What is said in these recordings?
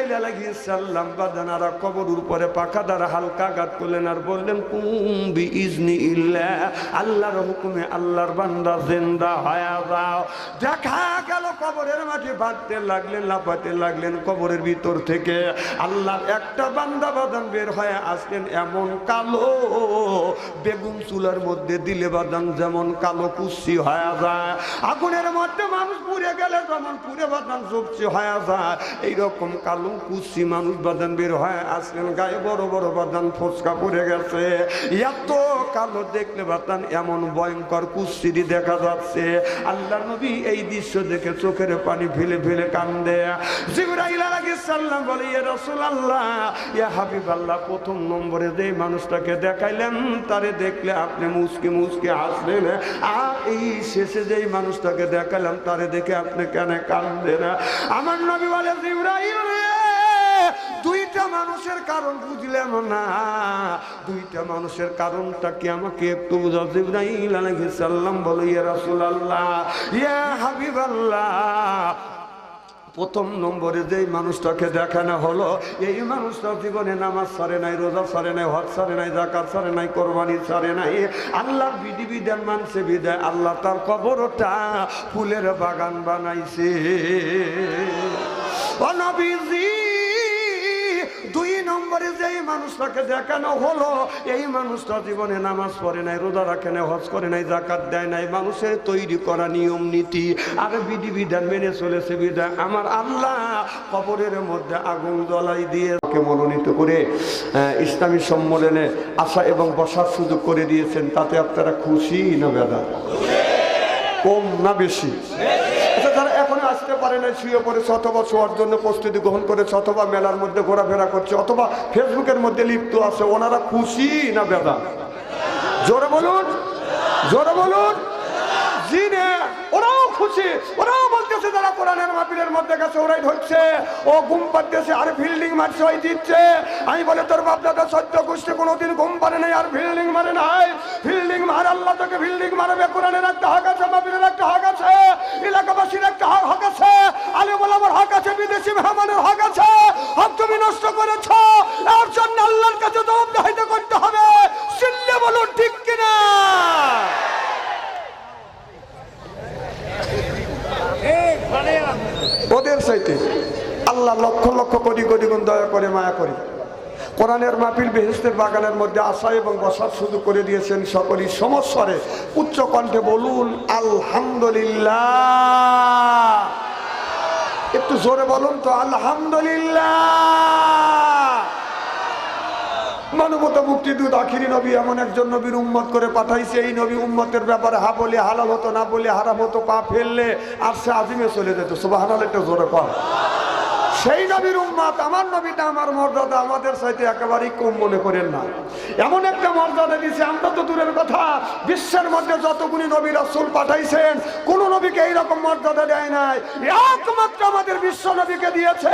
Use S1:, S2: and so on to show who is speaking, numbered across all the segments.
S1: জিবরাইল আলাইহিস সালাম বাদানারা কবরের উপরে পাখা দ্বারা হালকা আঘাত করলেন আর বললেন কুম বিইজনিল্লাহ, আল্লাহর হুকুমে আল্লাহর বান্দা জিন্দা হয়ে যাও। দেখা গেল কবরের মাঝে বাঁধতে লাগলেন, লাফাতে লাগলেন। কবরের ভিতর থেকে আল্লাহর একটা বান্দা বাদান বের হয়ে আসলেন, এমন কালো বেগুন চুলার মধ্যে দিলে বাদান যেমন কালো কুচ্ছি হয়ে যায়, আগুনের মধ্যে মানুষ পুড়ে গেলে যেমন পুড়ে বাদান সবজি হয়ে যায়, এইরকম কালো কুচ্ছি মানুষ বাদান বের হয়ে আসলেন। গায়ে বড় বড় বাদান ফোসকা পড়ে গেছে, এত কালো দেখলে বাদান এমন ভয়ঙ্কর কুচ্ছিরি দেখা যাচ্ছে। আল্লাহ নবী এই দৃশ্য দেখে চোখের পানি ফেলে ফেলে কান্দে। জিবরাইল আলাইহিস সালাম বলে, ইয়া রাসূলুল্লাহ, ইয়া হাবিবাল্লাহ, প্রথম নম্বরে যে মানুষটাকে দেখাইলেন তারে দেখলে আপনি মুচকি মুচকি হাসলেন, আর এই শেষে যেই মানুষটাকে দেখালাম তারে দেখে আপনি কেন কাঁদেন? আমার নবী বলে, জিবরাইল রে, দুইটা মানুষের কারণ বুঝলাম না, দুইটা মানুষের কারণটা কি আমাকে একটু বুঝাও। জিবরাইল আলাইহিস সালাম বলে, ইয়া রাসূলুল্লাহ, ইয়া হাবিবাল্লাহ, প্রথম নম্বরে যেই মানুষটাকে দেখানো হলো, এই মানুষটা জীবনে নামাজ ছাড়ে নাই, রোজা ছাড়ে নাই, হজ ছাড়ে নাই, যাকাত ছাড়ে নাই, কোরবানি ছাড়ে নাই, আল্লাহর বিধিবিধান মানছে বিধায় আল্লাহ তার কবরটা ফুলের বাগান বানাইছে। ও নবীজি, দুই নম্বরে যেই মানুষটাকে দেখানো হলো, এই মানুষটা জীবনে নামাজ পড়ে নাই, রোজা রাখে নাই, হজ করে নাই, যাকাত দেয় নাই, মানুষের তৈরি করা নিয়ম নীতি আর বিধিবিধান মেনে চলেছে বিধায় আমার আল্লাহ কবরের মধ্যে আগুন জ্বলাই দিয়ে মনোনীত করে ইসলামী সম্মেলনে আসা এবং বসার সুযোগ করে দিয়েছেন। তাতে আপনারা খুশি না বেদা? কম না বেশি? যারা এখনো আসতে পারে না, শুয়ে পড়েছে, অথবা শোয়ার জন্য প্রস্তুতি গ্রহণ করেছে, অথবা মেলার মধ্যে ঘোরাফেরা করছে, অথবা ফেসবুকের মধ্যে লিপ্ত আছে, ওনারা খুশি না বেদা? জোরে বলুন, জোরে বলুন। জি না, ওরাও খুশি, ওরাও বলতেছে যারা কোরআনের মাহফিলের মধ্যে গেছে ওরাই ধরছে, ও ঘুম পাড়তেছে আর ফিল্ডিং মারছে, ওই দিচ্ছে। আমি বলে, তোর বাপ দাদা সত্য গোষ্ঠী কোনোদিন ঘুম পারে নাই আর ফিল্ডিং মারে নাই। ফিল্ডিং মার, আল্লাহ তোকে ফিল্ডিং মারবে। কোরআনের একটা হক আছে, মাহফিলের একটা হক আছে, এলাকাবাসীর একটা হক আছে, আলে বলাবার হক আছে, বিদেশি মেহমানের হক আছে। হক তুমি নষ্ট করেছ, এর জন্য আল্লাহর কাছে জবাবদিহি করতে হবে। চিল্লে বলুন ঠিক কিনা? ওদের চাইতে আল্লাহ লক্ষ লক্ষ কোটি কোটি গুণ দয়া করে, মায়া করে কোরআনের মাহফিল বেহেশতের বাগানের মধ্যে আসা এবং বসার সুযোগ করে দিয়েছেন। সকলেই সমস্বরে উচ্চ কণ্ঠে বলুন আলহামদুলিল্লাহ। একটু জোরে বলুন তো আলহামদুলিল্লাহ। মানবতা মুক্তিদূত আখিরি নবী এমন একজন নবীর উম্মত করে পাঠাইছে, এই নবী উম্মতের ব্যাপারে হা বলে হালাল হতো, না বলে হারাম হতো, পা ফেললে আর সে আজিমে চলে যেত। সুবহানাল্লাহ, একটা জোরে কর। সেই নবীর উম্মত, আমার নবীটা, আমার মর্যাদা আমাদের চাইতে একেবারেই কম মনে করেন না। এমন একটা মর্যাদা দিয়েছে, আমরা তো দূরের কথা, বিশ্বের মধ্যে যতগুলি নবী রাসূল পাঠাইছেন কোন নবীকে এইরকম মর্যাদা দেয় নাই, একমাত্র আমাদের বিশ্ব নবীকে দিয়েছে।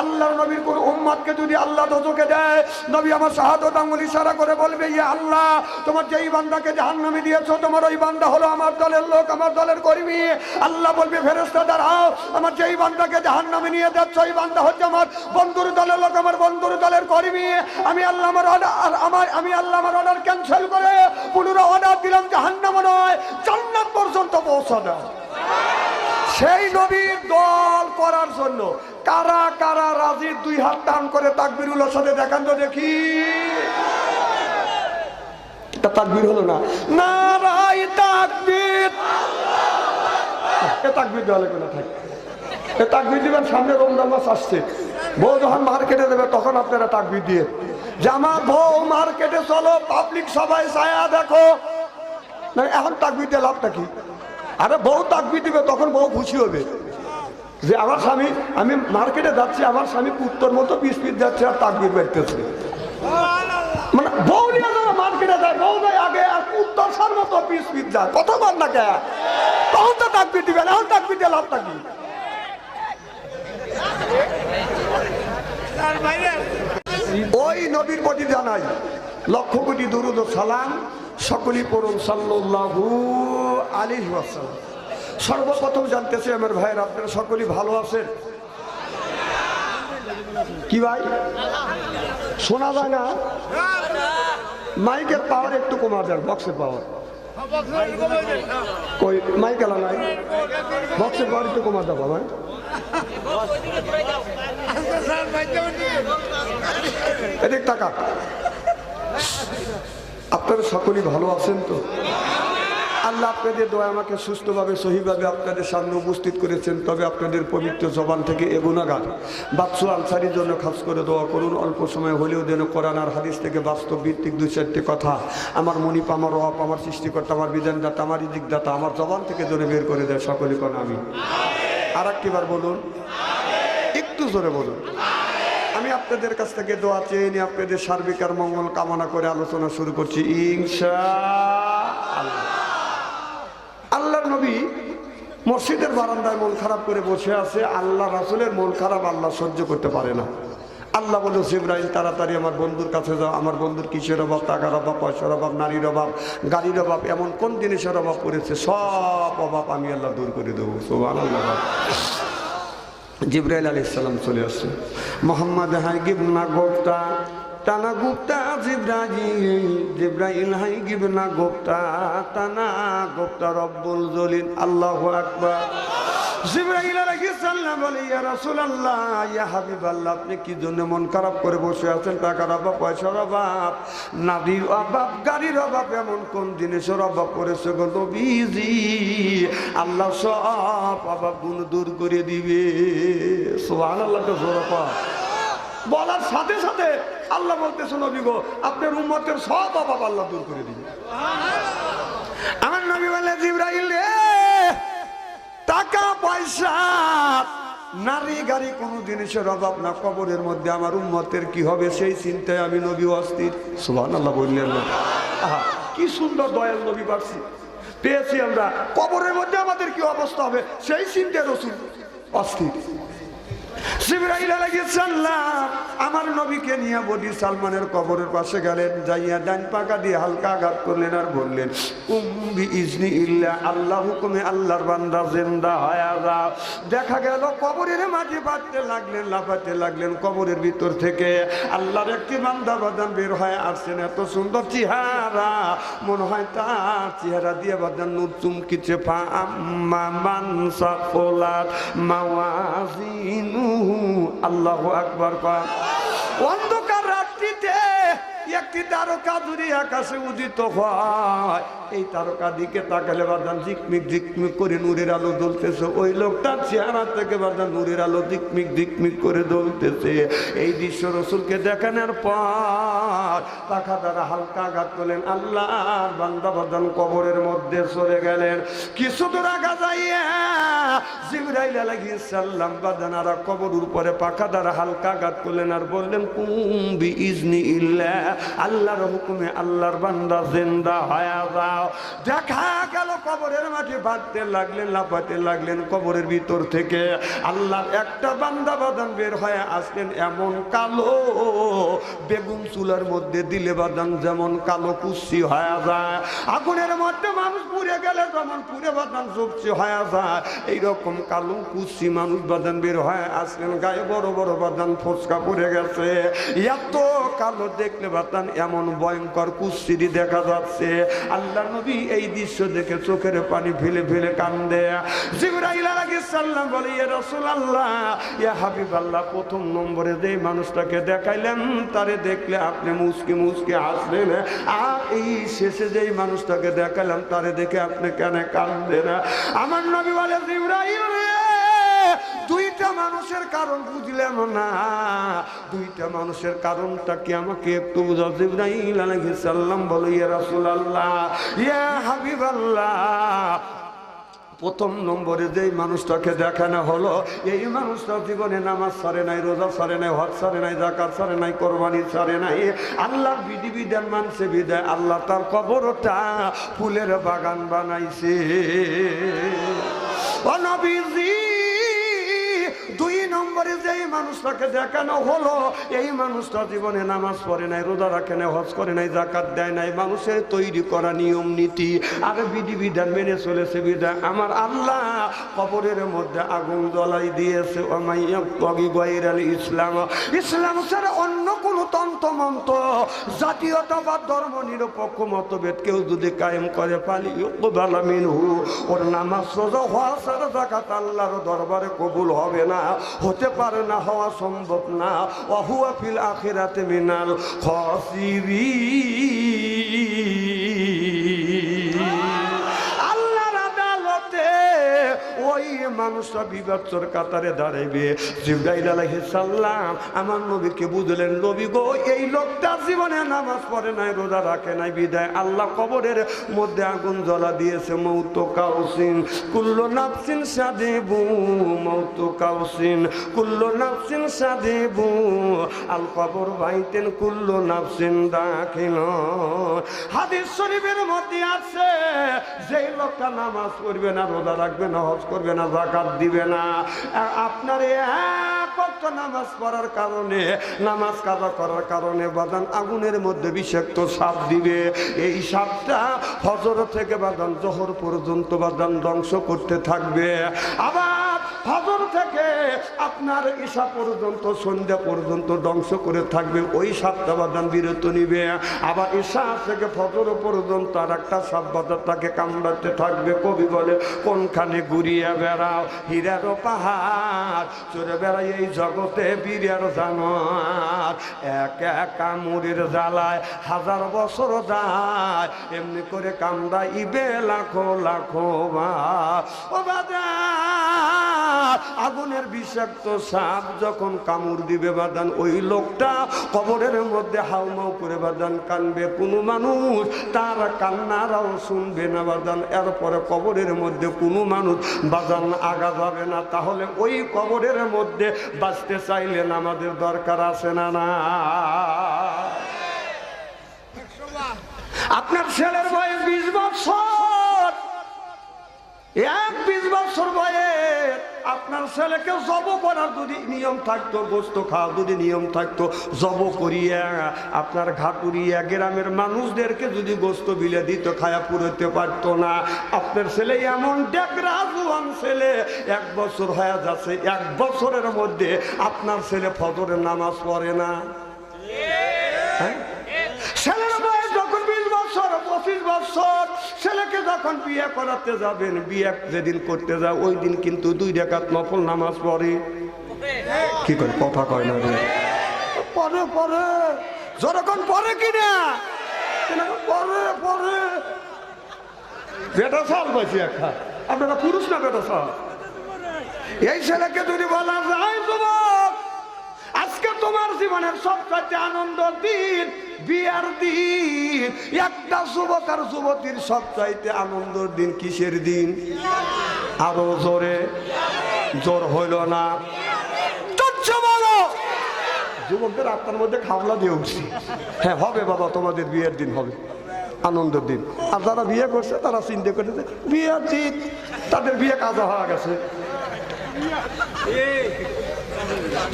S1: আল্লাহর নবীর কোন উম্মতকে যদি আল্লাহ দোজখে দেয়, নবী আমার শাহাদাত আঙ্গুল ইশারা করে বলবে, ইয়া আল্লাহ, তোমার যেই বান্দাকে জাহান্নামে দিয়েছো, তোমার ওই বান্দা হলো আমার দলের লোক, আমার দলের কর্মী। আল্লাহ বলবে, ফেরেশতা দাঁড়াও, আমার যেই বান্দাকে জাহান্নামে নিয়ে যাচ্ছ, ওই বান্দা হচ্ছে আমার বন্ধুর দলের লোক, আমার বন্ধুর দলের কর্মী। আমি আল্লাহ আমার অর্ডার ক্যান্সেল করে পুনরায় অর্ডার দিলাম জাহান্নামে নয়, জান্নাত পর্যন্ত পৌঁছে দাও। সেই নবীর দল করার জন্য কারা কারা রাজি? দুই হাত টান করে তাকবীরুল্লাহর সাথে দেখান তো দেখি। এটা তাকবীর হলো না? নারায়ে তাকবীর। এ তাকবীর দেওয়ালে কোনো থাকে, এ তাকবীর দিবেন। সামনে রমজান মাস আসছে, বউ যখন মার্কেটে দেবে তখন আপনারা তাকবীর দিয়ে, যে আমার বউ মার্কেটে চলো, পাবলিক সবাই ছায়া দেখো। না, এখন তাকবীর দিয়ে লাভটা কি? আরে বউ তাকবীর দিবে, তখন বউ খুশি হবে যে আমার স্বামী, আমি মার্কেটে যাচ্ছি, আমার স্বামী কুত্তর মতো পিস পিস যাচ্ছে আর তাকবীর বেরতেছে। মানে বউ নিয়ে যারা মার্কেটে যায়, বউ যায় আগে আর কুত্তর সার মতো পিস পিস যায়, কত বার না কে, তখন তো তাকবীর দিবে না। এখন তাকবীর দিয়ে লাভটা কি? ওই নবীর প্রতি জানাই লক্ষ কোটি দুরূদ ও সালাম। সকলেই পড়ুন সাল্লাল্লাহু আলাইহি ওয়াসাল্লাম। সর্বপ্রথম জানতেছি আমার ভাইয়ের, আপনারা সকলেই ভালো আছেন? কি ভাই শোনা যায় না? মাইকের পাওয়ার একটু কমা দেন, বক্সের পাওয়ার কই মাইক এলা নাই, বক্সের পাওয়ার একটু কমা দেবো ভাই। এদিক টাকা। আপনারা সকলেই ভালো আছেন তো? আল্লাহ আপনাদের দোয়া আমাকে সুস্থভাবে সহিভাবে আপনাদের সামনে উপস্থিত করেছেন। তবে আপনাদের পবিত্র জবান থেকে এ গুনাহগার বাদশু আনসারীর জন্য খাস করে দোয়া করুন। অল্প সময় হলেও যেন কোরআন আর হাদিস থেকে বাস্তব ভিত্তিক 2-4টি কথা আমার মনিপ, আমার রব, আমার সৃষ্টিকর্তা, আমার বিধানদাতা, আমার রিজিকদাতা আমার জবান থেকে যেন বের করে দেয়। সকলে কোন আমি আর একটিবার বলুন, একটু জোরে বলুন। আমি আপনাদের কাছ থেকে দোয়া চেয়ে নিয়ে আপনাদের সার্বিক আর মঙ্গল কামনা করে আলোচনা শুরু করছি ইনশাআল্লাহ। আল্লাহর নবী মসজিদের বারান্দায় মন খারাপ করে বসে আছে। আল্লাহ রাসূলের মন খারাপ আল্লাহ সহ্য করতে পারে না। আল্লাহ বলে, জিবরাইল তাড়াতাড়ি আমার বন্ধুর কাছে যাও। আমার বন্ধুর কিসের অভাব? টাকার অভাব, পয়সার অভাব, নারীর অভাব, গাড়ির অভাব, এমন কোন জিনিসের অভাব পড়েছে, সব অভাব আমি আল্লাহ দূর করে দেবো। সুবহানাল্লাহ। জিবরাইল আলাইহিস সালাম চলে আসছে। মোহাম্মদ হাই গিবনা গোপ্তা টানা গুপ্তা জিবরাইল হাই গিবনা গোপ্তা টানা গোপ্তা রব্বুল জলিল। আল্লাহু আকবার। জিবরাইল আলাইহিস সালাম বলে, ইয়া রাসূলুল্লাহ, ইয়া হাবিবাল্লাহ, আপনি কি জন্য মন খারাপ করে বসে আছেন? টাকার অভাব, পয়সার অভাব, নারীর অভাব, গাড়ির অভাব, এমন কোন জিনিসের অভাব পড়েছে গো নবীজি? আল্লাহ সব অভাবগুলো দূর করে দিবে। সুবহানাল্লাহ। তো জোরে পড়। বলার সাথে সাথে আল্লাহ বলতেছে, নবী গো, আপনার উম্মতের সব অভাব আল্লাহ দূর করে দিবে। আমার নবী বলে, জিবরাইল রে, টাকা পয়সা, নারী গাড়ি কোনো জিনিসের অভাব না, কবরের মধ্যে আমার উম্মতের কি হবে সেই চিন্তায় আমি নবী অস্থির। সুবহানাল্লাহ বললেন না? আহা, কি সুন্দর দয়াল নবী পেয়েছি আমরা। কবরের মধ্যে আমাদের কি অবস্থা হবে সেই চিন্তায় রাসূল অস্থির। জিবরাইল আলাইহিস সালাম আমার নবীকে নিয়ে বডি সালমানের কবরের পাশে গেলেন। যাইয়া ডান পাকা দিয়ে হালকা আঘাত করলেন আর বললেন, উম্বি ইজনি ইল্লা, আল্লাহ হুকুমে আল্লাহর বান্দা জিন্দা হয়ে যাও। দেখা গেল কবরের মাটি বাঁধতে লাগলেন, লাফাতে লাগলেন। কবরের ভিতর থেকে আল্লাহর একটি বান্দা বাদান বের হয়ে আসছেন। এত সুন্দর চেহারা, মনে হয় তার চেহারা দিয়ে বাদান নূর চুমকিছে। ফা আম্মা মান সাকুলাত মাওয়াজিনু। আল্লাহু আকবার। অন্ধকার রাত্রিতে একটি তারকা যদি আকাশে উদিত হয়, এই তারকা দিকে তাকালে বাদান ঝিকমিক ঝিকমিক করে নূরের আলো জ্বলতেছে। ওই লোকটার চেহারা থেকে বাদান নূরের আলো ঝিকমিক ঝিকমিক করে জ্বলতেছে। এই দৃশ্য রাসূলকে দেখানোর পর পাখা দ্বারা হালকা আঘাত করলেন। আল্লাহর বান্দা বাদান কবরের মধ্যে চলে গেলেন। কিছু দূর আগা যাইয়া জিবরাইল আলাইহিস সালাম বাদান আর কবরের উপরে পাখা দ্বারা হালকা আঘাত করলেন আর বললেন, কুম বিইজনি ইল্লাহ, আল্লাহর হুকুমে আল্লাহর বান্দা জিন্দা হয়ে যাও। দেখা গেল কবরের মাটি বাঁধতে লাগলেন, লাফাতে লাগলেন। কবরের ভিতর থেকে আল্লাহর একটা বান্দা বাদান বের হয়ে আসলেন। এমন কালো, বেগুন চুলার মধ্যে দিলে বাদান যেমন কালো কুচ্ছি হয়ে যায়, আগুনের মধ্যে মানুষ পুড়ে গেলে যেমন পুড়ে বাদান সবচেয়ে হয়ে যায়, এইরকম কালো কুচ্ছি মানুষ বাদান বের হয়ে আসলেন। গায়ে বড় বড় বাদান ফোসকা পড়ে গেছে। এত কালো দেখলে বাদান এমন ভয়ঙ্কর কুচ্ছিরি দেখা যাচ্ছে। আল্লাহ নবী এই দৃশ্য দেখে চোখের পানি ফেলে ফেলে কান্দে। জিবরাইল আলাইহিস সালাম বলে, ইয়া রাসূলুল্লাহ, ইয়া হাবিবাল্লাহ, প্রথম নম্বরে যে মানুষটাকে দেখাইলেন তারে দেখলে আপনি মুচকি মুচকি হাসলেন, আর এই শেষে যেই মানুষটাকে দেখালাম তারে দেখে আপনি কেন কাঁদলেন? আমার নবী বলে, জিবরাইল রে, দুইটা মানুষের কারণ বুঝলাম না। দুইটা মানুষের কারণটা কি আমাকে একটু বুঝাও। জিবরাইল আলাইহিস সালাম বলে, ইয়া রাসূলুল্লাহ, ইয়া হাবিবাল্লাহ, প্রথম নম্বরে যেই মানুষটাকে দেখানো হলো, এই মানুষটা জীবনে নামাজ ছাড়ে নাই, রোজা ছাড়ে নাই, হজ ছাড়ে নাই, যাকাত ছাড়ে নাই, কোরবানি ছাড়ে নাই, আল্লাহর বিধিবিধান মানছে বিধায় আল্লাহ তার কবরটা ফুলের বাগান বানাইছে। ও নবীজি, দুই নম্বরে যেই মানুষটাকে দেখানো হলো এই মানুষটা জীবনে নামাজ পড়ে নাই, রোজা রাখে নাই, হজ করে নাই, যাকাত দেয় নাই, মানুষের তৈরি করা নিয়ম নীতি আর বিধিবিধান মেনে চলেছে বিধান আমার আল্লাহ কবরের মধ্যে আগুন জ্বলাই দিয়েছে। ইসলাম ইসলাম ছাড়া অন্য কোন তন্ত্রমন্ত্র জাতীয়তাবাদ ধর্ম নিরপেক্ষ মতভেদ কেউ যদি কায়েম করে পালি ওর নামাজ রোজা হওয়া ছাড়া যাকাত আল্লাহর দরবারে কবুল হবে না, হতে পারে না, হওয়া সম্ভব না। ওয়াহুয়া ফিল আখিরাতে মিনাল খাসিরিন। আল্লাহর আদালতে ওই মানুষটা বিবাদর কাতারে দাঁড়াইবে। জিবরাইল আলাইহিস সালাম আমার নবীকে বুঝলেন, নবী গো এই লোকটা জীবনে নামাজ পড়ে নাই, রোজা রাখে নাই, বিদায় আল্লাহ কবরের মধ্যে আগুন জ্বলা দিয়েছে। মৌত কাউসিন কুল্লু নাফসিন সাদিবু, মৌত কাউসিন কুল্লু নাফসিন সাদিবু, আল কবর বাইতেন কুল্লু নাফসিন দাখিল। হাদিস শরীফের মধ্যে আছে যেই লোকটা নামাজ পড়বে না, রোজা রাখবে না, হজ করবে না, যাকাত দিবে না, আপনার এক ওয়াক্ত নামাজ পড়ার কারণে, নামাজ কাজা করার কারণে বাদান আগুনের মধ্যে বিষাক্ত সাপ দিবে। এই সাপটা ফজর থেকে বাদান জোহর পর্যন্ত বাদান ধ্বংস করতে থাকবে। আবার ফজর থেকে আপনার ঈশা পর্যন্ত, সন্ধ্যা পর্যন্ত ধ্বংস করে থাকবে। ওই সাপটা বাদান বিরত নিবে। আবার ঈশা থেকে ফজর পর্যন্ত আর একটা সাপ বাদান তাকে কামড়াতে থাকবে। কবি বলে কোনখানে ঘুরিয়া বেড়াও হীরার পাহাড়, চড়ে বেড়াই এই জগতে বীরের জানোয়ার, এক এক কামড়ের জ্বালায় হাজার বছর যায়, এমনি করে কামড়াইবে লাখো লাখো বার। ও বাজার আগুনের বিষাক্ত সাপ যখন কামড় দিবে বাদান, ওই লোকটা কবরের মধ্যে হাউমাউ করে বাদান কানবে। কোনো মানুষ তার কান্নারাও শুনবে না বাদান। এরপরে কবরের মধ্যে কোনো মানুষ বাজান আগা যাবে না। তাহলে ওই কবরের মধ্যে বাঁচতে চাইলেন আমাদের দরকার আছে না? না, আপনার ছেলের বয়স 20 বছর, 20 বছর বয়স, আপনার ছেলেকে জব করার যদি নিয়ম থাকতো, গোস্ত খাওয়া যদি নিয়ম থাকতো, জব করিয়া আপনার ঘাটুরিয়া গ্রামের মানুষদেরকে যদি গোস্ত বিলে দিত, খায়া পুরোতে পারতো না। আপনার ছেলে এমন ডেকরা জুয়ান ছেলে, 1 বছর হয়ে যাচ্ছে, 1 বছরের মধ্যে আপনার ছেলে ফজরের নামাজ পড়ে না। হ্যাঁ, ছেলের বয়স যখন 20 বছর, 25 বছর, ছেলেকে যখন বিয়ে করাতে যাবেন, বিয়ে যেদিন করতে যায় ওই দিন কিন্তু 2 রাকাত নফল নামাজ পড়ে। কি করে কথা কয় না রে? পরে পরে যখন পরে কিনা পরে পরে বেটা সাল পাইছি একটা। আপনারা পুরুষ না বেটা সাল? এই ছেলেকে যদি বলা যায় যুবক আজকে তোমার জীবনের সবচেয়ে আনন্দের দিন, বিয়ার দিন, একটা যুবক আর যুবতীর সবচাইতে আনন্দের দিন কিসের দিন? আরো জোরে, জোর হইল না, বলো যুবকদের আত্মার মধ্যে খাবলা দিয়ে উঠছি। হ্যাঁ হবে বাবা, তোমাদের বিয়ের দিন হবে, আনন্দের দিন। আর যারা বিয়ে করছে তারা চিন্তা করেছে বিয়ের দিন, তাদের বিয়ে কাজা হয়ে গেছে।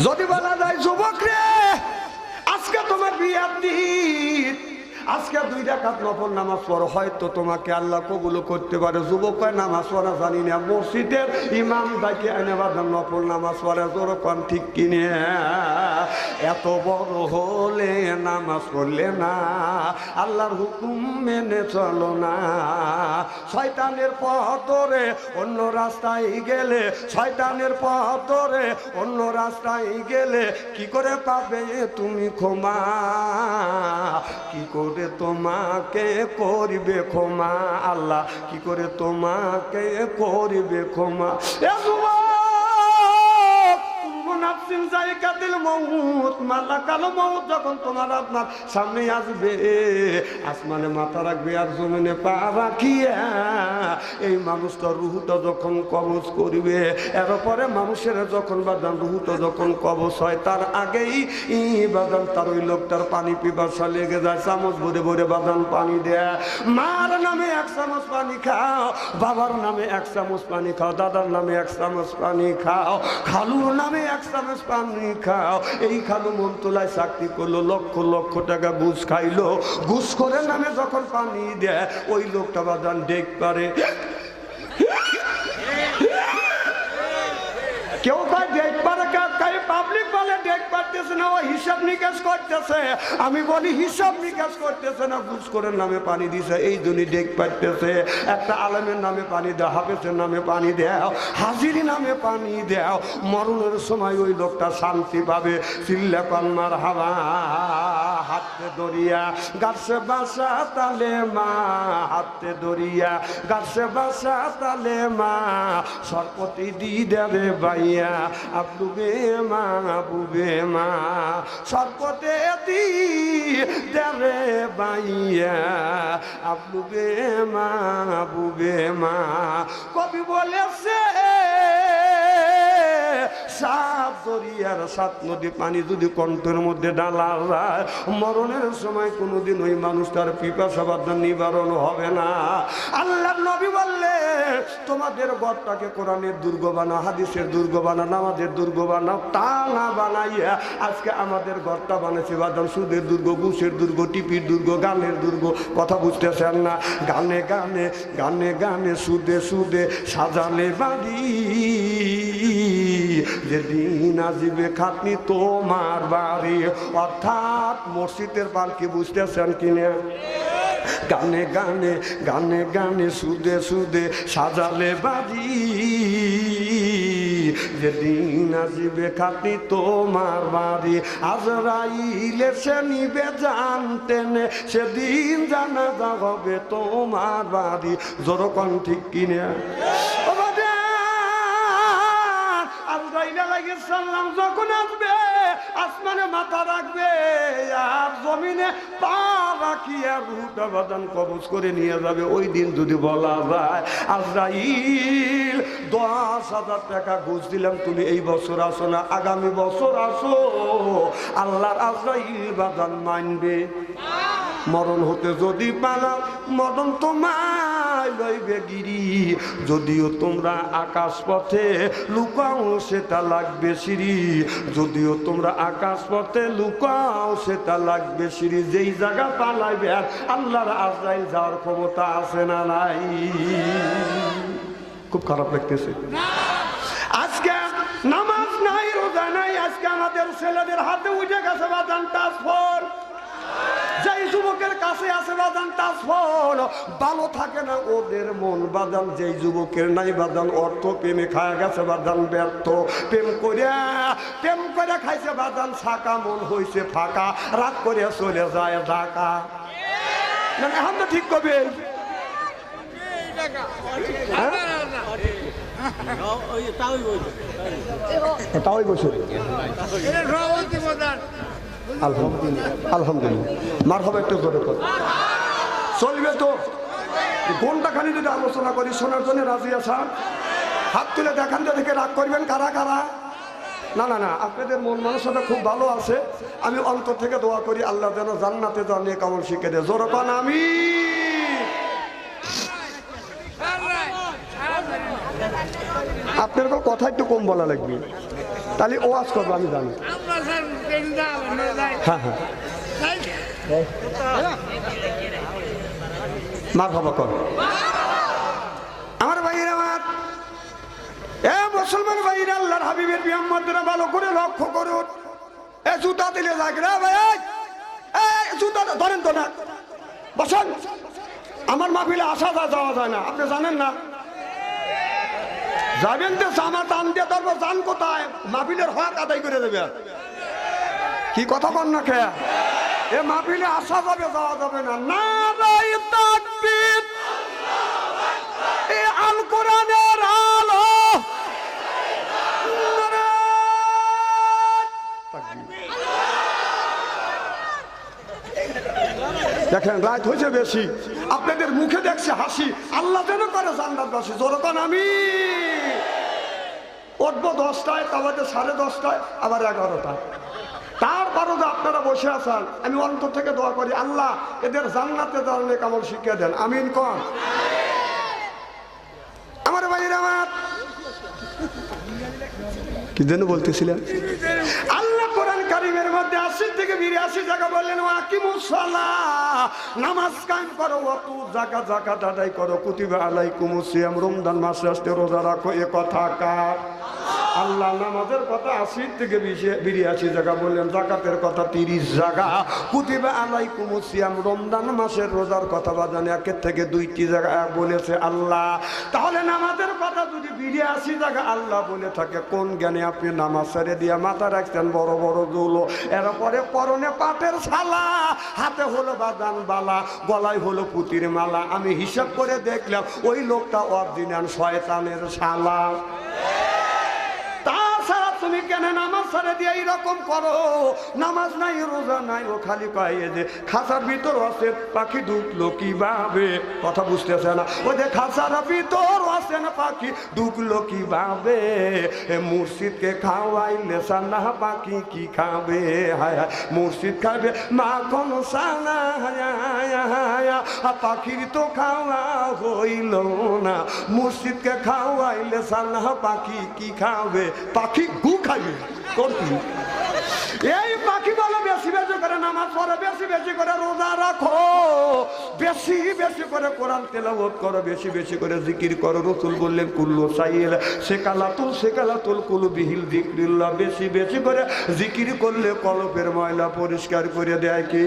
S1: যদি বলা যায় যুবক রে আজকে তোমার বিয়ের দিন, আজকে 2 রাকাত নফল নামাজ পড়ো, হয়তো তোমাকে আল্লাহ কবুল করতে পারে। যুবক কয় নামাজ পড়া জানি না, মসজিদের ইমাম ডাকে এনে বাদাম নফল নামাজ পড়ে, যেরকম ঠিক কিনে। এত বড় হলে নামাজ পড়লে না, আল্লাহর হুকুম মেনে চলো না, শয়তানের পথ ধরে অন্য রাস্তায় গেলে, শয়তানের পথ ধরে অন্য রাস্তায় গেলে কি করে পাবে তুমি ক্ষমা? কি করে তোমাকে করবে ক্ষমা? আল্লাহ কি করে তোমাকে করবে ক্ষমা? নাফসিন যায়কাতুল মউত, মালাকাল মউত যখন তোমার আপনার সামনে আসবে, আসমানে মাথা রাখবে আর জমিনে পা রাখিয়া এই মানুষটা রুহুটা যখন কবজ করিবে, এরপরে মানুষের যখন বাদান রুহুটা যখন কবজ হয় তার আগেই বাদান তার ওই লোকটার পানি পিপাসা লেগে যায়, চামচ ভরে ভরে বাদান পানি দেয়। মার নামে 1 চামচ পানি খাও, বাবার নামে 1 চামচ পানি খাও, দাদার নামে 1 চামচ পানি খাও, খালুর নামে 1 চামচ পানি খাও। এই খালু মন তোলায় চাকরি করলো, লক্ষ লক্ষ টাকা ঘুষ খাইলো, ঘুষ করে নামে যখন পানি দেয় ওই লোকটা বাদান ডেক পারে। কেউ কয় ডেক পারে, পাবলিক বলে ডেক পারতেছে না, ও হিসাব নিকাশ করতেছে। আমি বলি হিসাব নিকাশ করতেছে না, ঘুষ করে নামে পানি দিছে এই জন্যই ডেক পারতেছে। একটা আলেমের নামে পানি দাও, হাফেজের নামে পানি দাও, হাজিরি নামে পানি দাও, মরণের সময় ওই লোকটা শান্তি পাবে। চিল্লা পান্নার হাওয়া হাতে দরিয়া গাছে বাসা তালে মা, হাতে দরিয়া গাছে বাসা তালে মা, সরপতি দি দেবে বাইয়া আবুবে মা, আবুবে মা, সরপতে দি দেবে বাইয়া আবুবে মা, আবুবে মা। কবি বলেছে সাত দরিয়ার 7 নদী পানি যদি কণ্ঠের মধ্যে ডালা যায়, মরণের সময় কোনোদিন ওই মানুষটার পিপাসা বাদা নিবারণ হবে না। আল্লাহর নবী বললে তোমাদের ঘরটাকে কোরআনের দুর্গ বানাও, হাদিসের দুর্গ বানাও, নামাজের দুর্গ বানাও। তা না বানাইয়া আজকে আমাদের ঘরটা বানাইছে বাদাম সুদের দুর্গ, ঘুষের দুর্গ, টিপির দুর্গ, গানের দুর্গ। কথা বুঝতেছেন না? গানে গানে গানে গানে সুদে সুদে সাজালে বাড়ি, যেদিন আসবে খাটনি তোমার বাড়ি। অর্থাৎ মসজিদের পালকি, বুঝতেছেন কিনা? গানে গানে গানে গানে সুদে সুদে সাজালে বাড়ি, যেদিন আসবে খাটনি তোমার বাড়ি। আজরাইল এসে নিবে জানতেনে, সেদিন জানাজা হবে তোমার বাড়ি। জোরকন ঠিক কিনা? যখন আসবে আসমানে মাথা রাখবে আর জমিনে পা রাখিয়া রুহুটা বাদান কবজ করে নিয়ে যাবে। ওই দিন যদি বলা যায় আজরাইল 10,000 টাকা ঘুষ দিলাম, তুমি এই বছর আসো না, আগামী বছর আসো, আল্লাহর আজরাইল বাদান মানবে? মরণ হতে যদি পালাও মরণ তোমায় লইবে গিরি, যদিও তোমরা আকাশ পথে লুকাও সেটা লাগবে সিঁড়ি, যদিও তোমরা আকাশ পথে লুকাও সেটা লাগবে সিঁড়ি। যেই জায়গা পালাইবে আর আল্লাহর আজরাইল যাওয়ার ক্ষমতা আছে না নাই? খুব খারাপ লাগতেছে আজকে নামাজ নাই, রোজা নাই, আজকে আমাদের ছেলেদের হাতে উঠে গেছে বাদান ট্রান্সফার। যেই যুবকের কাছে আছে বাদান ট্রান্সফার, ভালো থাকে না ওদের মন বাদান। যেই যুবকের নাই বাদান অর্থ, প্রেমে খায় গেছে বাদান ব্যর্থ, প্রেম করে খাইছে বাদান ছাকা, মন হয়েছে ফাঁকা, রাত করে চলে যায় ঢাকা। এখন তো ঠিক করবে তাই বসে আলহামদুলিল্লাহ মার হবে একটু জোরে কর, চলবে তো। কোনটা খালি যদি আলোচনা করি শোনার জন্য রাজি আছেন? হাত তুলে দেখান যে থেকে রাগ করবেন কারা কারা? না না না, আপনাদের মন মানসিকতা খুব ভালো আছে। আমি অন্তর থেকে দোয়া করি আল্লাহ যেন জান্নাতে জানিয়ে কেমন শিখে দেয়। জোরে পান আমি। আপনার কথা একটু কম বলা লাগবে, তাহলে ওয়াজ করবো আমি জানি। হ্যাঁ হ্যাঁ মার বাবা কর। আমার ভাইয়েরা, আমার মুসলমান ভাইয়েরা, আল্লাহর হাবিবের বিয়াম্মাদেরা ভালো করে লক্ষ্য করুন। এ জুতা দিলে যাক রে ভাই, জুতা ধরেন তো না, বসেন। আমার মাহফিলে আসা যাওয়া যায় না, আপনি জানেন না? যাবেন তো জামা টান দিয়ে ধরবো, যান কোথায়? মাহফিলের হক আদায় করে দেবে। কি কথা বল না খেয়া? এ মাহফিলে আসা যাবে, যাওয়া যাবে না। নারায়ে তাকবীর, এ আল কোরআনের আলো। নারায়ে তাকবীর। দেখেন রাত হয়েছে বেশি, আপনাদের মুখে দেখছে হাসি, আল্লাহ যেন করে জান্নাতবাসী। যখন আমি উঠবো 10টায়, তারপরে 10:30টায়, আবার 11টায়, তারপরও যে আপনারা বসে আছেন, আমি অন্তর থেকে দোয়া করি আল্লাহ এদের জান্নাতে যাওয়ার নেক আমল শিখিয়ে দেন, আমিন কোন। আমার ভাইয়ের আমার কি যেন বলতেছিলেন, আল্লাহ কোরআন কারীমের মধ্যে 80 থেকে 82 জায়গা বললেন ওয়াকিমুস সালাহ, নামাজ কায়েম করো, ওয়াতু যাকাত, যাকাত আদায় করো, কুতিবা আলাইকুমুস সিয়াম, রমজান মাসে আসতে রোজা রাখো। এ কথা কার? আল্লাহ নামাজের কথা 80 থেকে 82 জায়গা বললেন, যাকাতের কথা 30 জায়গা, কুতিবা আলাইকুমুস সিয়াম রমজান মাসের রোজার কথা বাজানে 1 থেকে 2টি জায়গা বলেছে আল্লাহ। তাহলে নামাজের কথা যদি 82 জায়গা আল্লাহ বলে থাকে, কোন জ্ঞানে আপনি নামাজ ছেড়ে দিয়া মাথা রাখছেন বড় বড় জুলো, এরপরে পরনে পাটের ছালা, হাতে হলো বাদান বালা, গলায় হলো পুতির মালা। আমি হিসাব করে দেখলাম ওই লোকটা অরিজিনাল শয়তানের শালা। তাছাড়া তুমি কেন নামাজ ছেড়ে দিয়ে এইরকম করো? নামাজ নাই, রোজা নাই, ও খালি কয় যে খাঁচার ভিতর আছে পাখি ঢুকলো কিভাবে, কথা বুঝতেছে না। ওই যে খাঁচার ভিতর আছে না পাখি ঢুকলো কিভাবে, মুর্শিদকে খাওয়াইলে সানা পাখি কি খাবে, হায় হায় মুর্শিদ খাবে মাখন সানা, পাখির তো খাওয়া হইল না, মুর্শিদকে খাওয়াইলে সানা পাখি কি খাবে, পাখি গু খাইবে। এই পাখি বলো বেশি বেশি করে নামাজ পড়ো, বেশি বেশি করে রোজা রাখো, বেশি বেশি করে কোরআন তেলাওয়াত করো, বেশি বেশি করে জিকির করো। রাসূল বললেন কুল্লু সাইল সেকালাতুল কুলুবিহিল যিকরিল্লাহ, বেশি বেশি করে জিকির করলে কলবের ময়লা পরিষ্কার করে দেয় কে?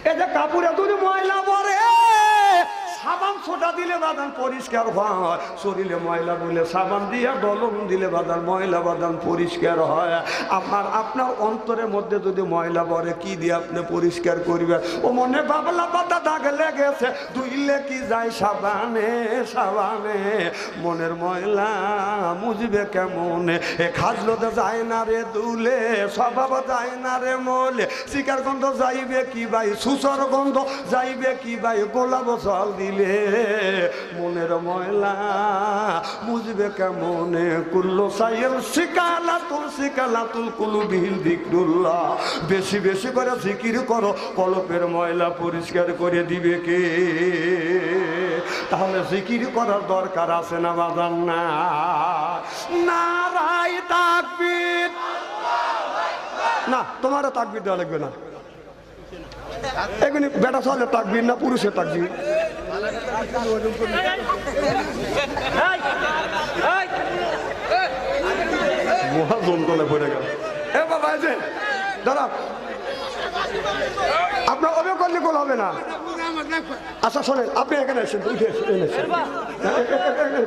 S1: এই যে কাপড়ে যদি ময়লা পড়ে, সাবান ছোটা দিলে বাদান পরিষ্কার হয়, শরীরে ময়লা বলে সাবান দিয়ে দলম দিলে বাদান ময়লা বাদান পরিষ্কার হয়। আপনার অন্তরের মধ্যে যদি ময়লা পড়ে, কি দিয়ে আপনি পরিষ্কার করবেন? ও মনে বাবলা পাতা দাগ লেগেছে, ধুইলে কি যায় সাবানে সাবানে, মনের ময়লা মুজবে কেমনে, এ খাজলোতে যায় না রে দুলে, স্বভাব যায় না রে মলে, শিকার গন্ধ যাইবে কি ভাই, সুসর গন্ধ যাইবে কি ভাই, গোলাপ জল দিলে মনের ময়লা মুজবে কেমনে? কুল্লু সাইল সিকালাতুল কুলুবিহিল যিকরুল্লাহ, বেশি বেশি করে জিকির করো, কলবের ময়লা পরিষ্কার করে দিবে কে? তাহলে জিকির করার দরকার আছে না বাজান? না নারায়ে তাকবীর, না তোমারও তাকবীর দেওয়া লাগবে না, এগুলি বেটা চলে তাকবীর না পুরুষের তাকবীর? মহাজন্তলে পড়ে গেল। এ বাবা এই যে দাদা, আপনার অবে করলে গোল হবে না। আচ্ছা শোনেন, আপনি এখানে এসেছেন, উঠে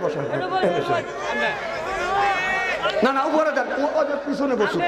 S1: বসেন, না না উপরে দেন, পিছনে বসুন।